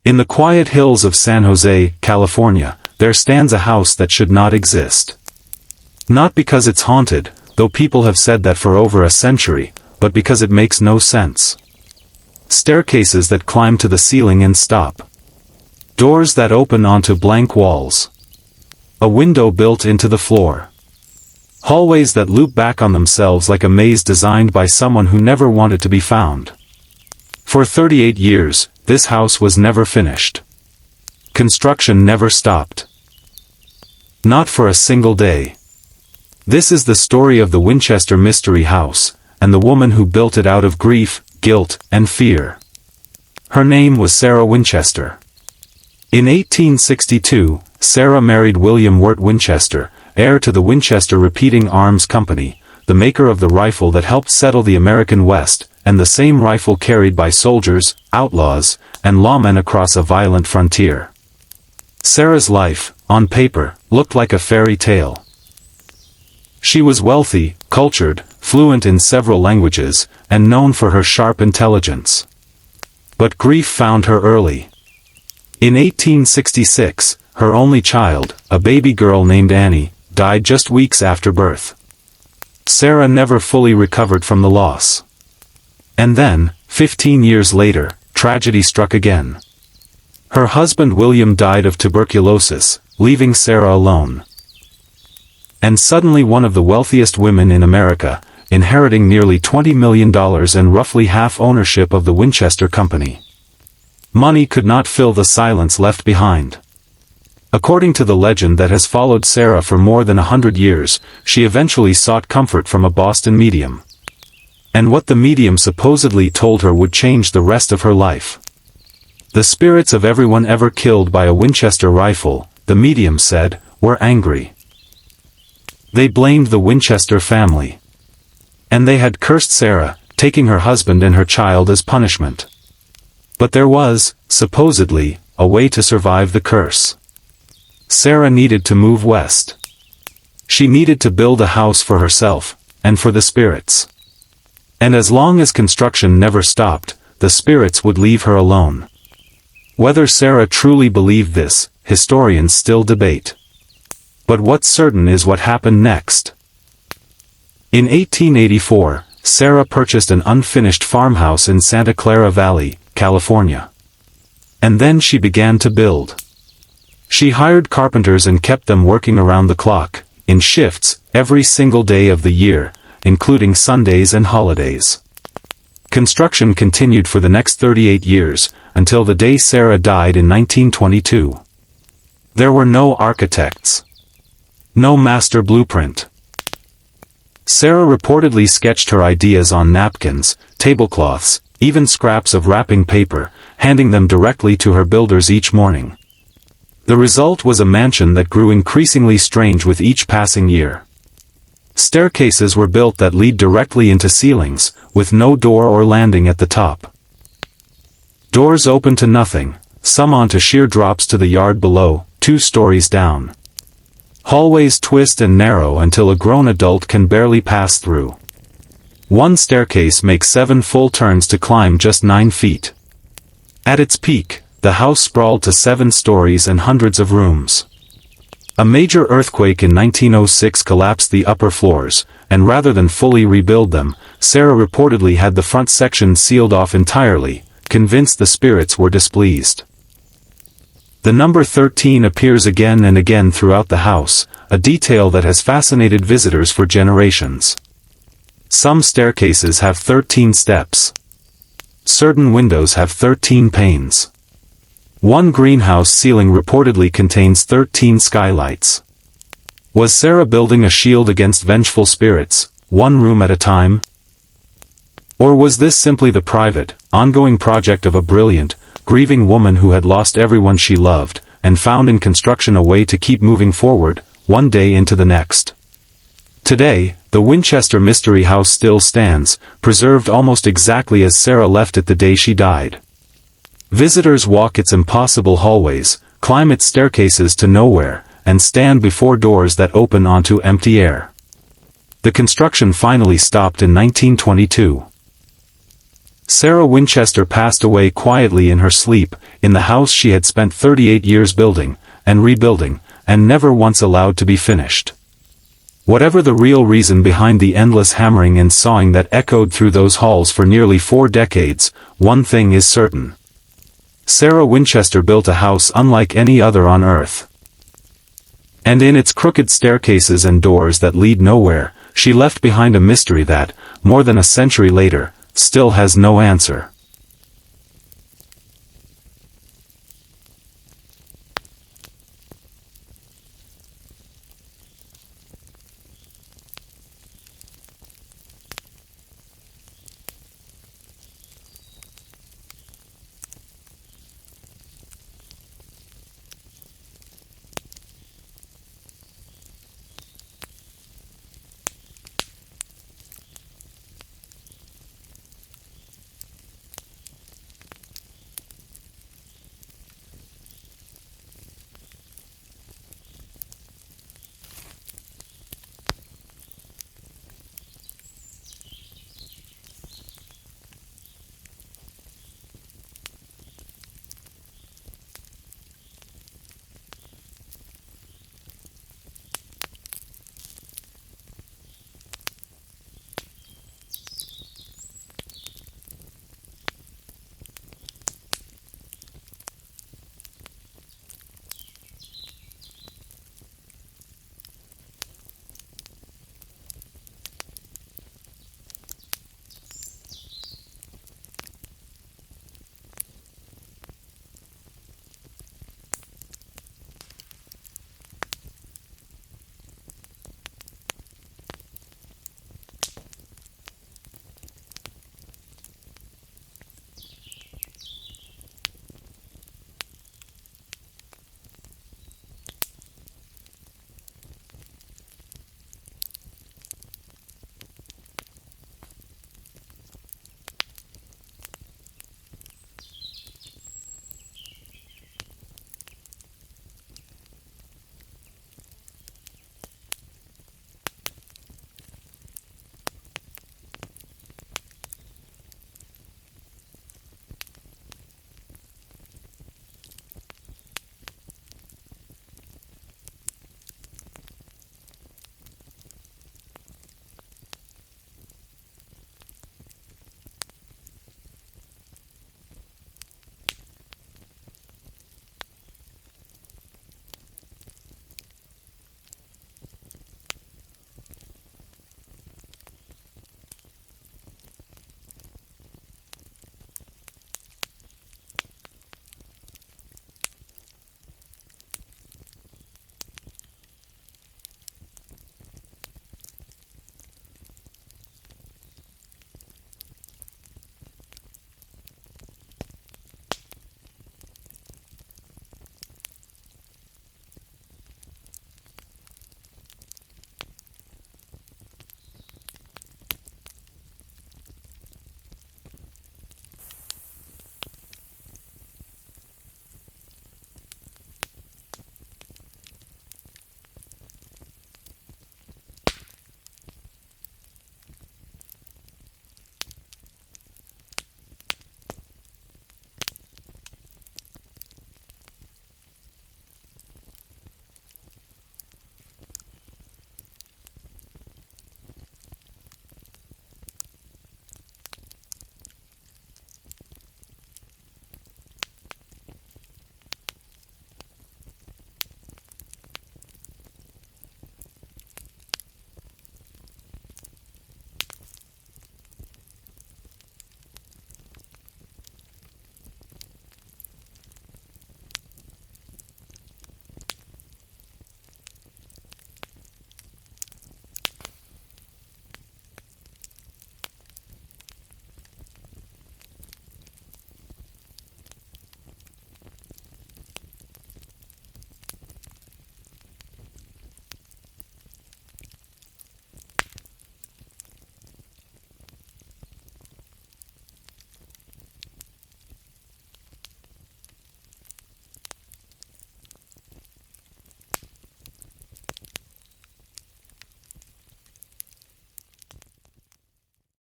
In the quiet hills of San Jose, California, there stands a house that should not exist. Not because it's haunted, though people have said that for over a century, but because it makes no sense. Staircases that climb to the ceiling and stop. Doors that open onto blank walls. A window built into the floor. Hallways that loop back on themselves like a maze designed by someone who never wanted to be found. For 38 years, this house was never finished. Construction never stopped. Not for a single day. This is the story of the Winchester Mystery House, and the woman who built it out of grief, guilt, and fear. Her name was Sarah Winchester. In 1862, Sarah married William Wirt Winchester, heir to the Winchester Repeating Arms Company, the maker of the rifle that helped settle the American West, and the same rifle carried by soldiers, outlaws, and lawmen across a violent frontier. Sarah's life, on paper, looked like a fairy tale. She was wealthy, cultured, fluent in several languages, and known for her sharp intelligence. But grief found her early. In 1866, her only child, a baby girl named Annie, died just weeks after birth. Sarah never fully recovered from the loss. And then, 15 years later, tragedy struck again. Her husband William died of tuberculosis, leaving Sarah alone. And suddenly one of the wealthiest women in America, inheriting nearly $20 million and roughly half ownership of the Winchester Company. Money could not fill the silence left behind. According to the legend that has followed Sarah for more than 100 years, she eventually sought comfort from a Boston medium. And what the medium supposedly told her would change the rest of her life. The spirits of everyone ever killed by a Winchester rifle, the medium said, were angry. They blamed the Winchester family. And they had cursed Sarah, taking her husband and her child as punishment. But there was, supposedly, a way to survive the curse. Sarah needed to move west. She needed to build a house for herself, and for the spirits. And as long as construction never stopped, the spirits would leave her alone. Whether Sarah truly believed this, historians still debate. But what's certain is what happened next. In 1884, Sarah purchased an unfinished farmhouse in Santa Clara Valley, California. And then she began to build. She hired carpenters and kept them working around the clock, in shifts, every single day of the year, including Sundays and holidays. Construction continued for the next 38 years, until the day Sarah died in 1922. There were no architects. No master blueprint. Sarah reportedly sketched her ideas on napkins, tablecloths, even scraps of wrapping paper, handing them directly to her builders each morning. The result was a mansion that grew increasingly strange with each passing year. Staircases were built that lead directly into ceilings, with no door or landing at the top. Doors open to nothing, some onto sheer drops to the yard below, 2 stories down. Hallways twist and narrow until a grown adult can barely pass through. One staircase makes 7 full turns to climb just 9 feet. At its peak, the house sprawled to 7 stories and hundreds of rooms. A major earthquake in 1906 collapsed the upper floors, and rather than fully rebuild them, Sarah reportedly had the front section sealed off entirely, convinced the spirits were displeased. The number 13 appears again and again throughout the house, a detail that has fascinated visitors for generations. Some staircases have 13 steps. Certain windows have 13 panes. One greenhouse ceiling reportedly contains 13 skylights. Was Sarah building a shield against vengeful spirits, one room at a time? Or was this simply the private, ongoing project of a brilliant, grieving woman who had lost everyone she loved, and found in construction a way to keep moving forward, one day into the next? Today, the Winchester Mystery House still stands, preserved almost exactly as Sarah left it the day she died. Visitors walk its impossible hallways, climb its staircases to nowhere, and stand before doors that open onto empty air. The construction finally stopped in 1922. Sarah Winchester passed away quietly in her sleep, in the house she had spent 38 years building, and rebuilding, and never once allowed to be finished. Whatever the real reason behind the endless hammering and sawing that echoed through those halls for nearly 4 decades, one thing is certain. Sarah Winchester built a house unlike any other on earth. And in its crooked staircases and doors that lead nowhere, she left behind a mystery that, more than a century later, still has no answer.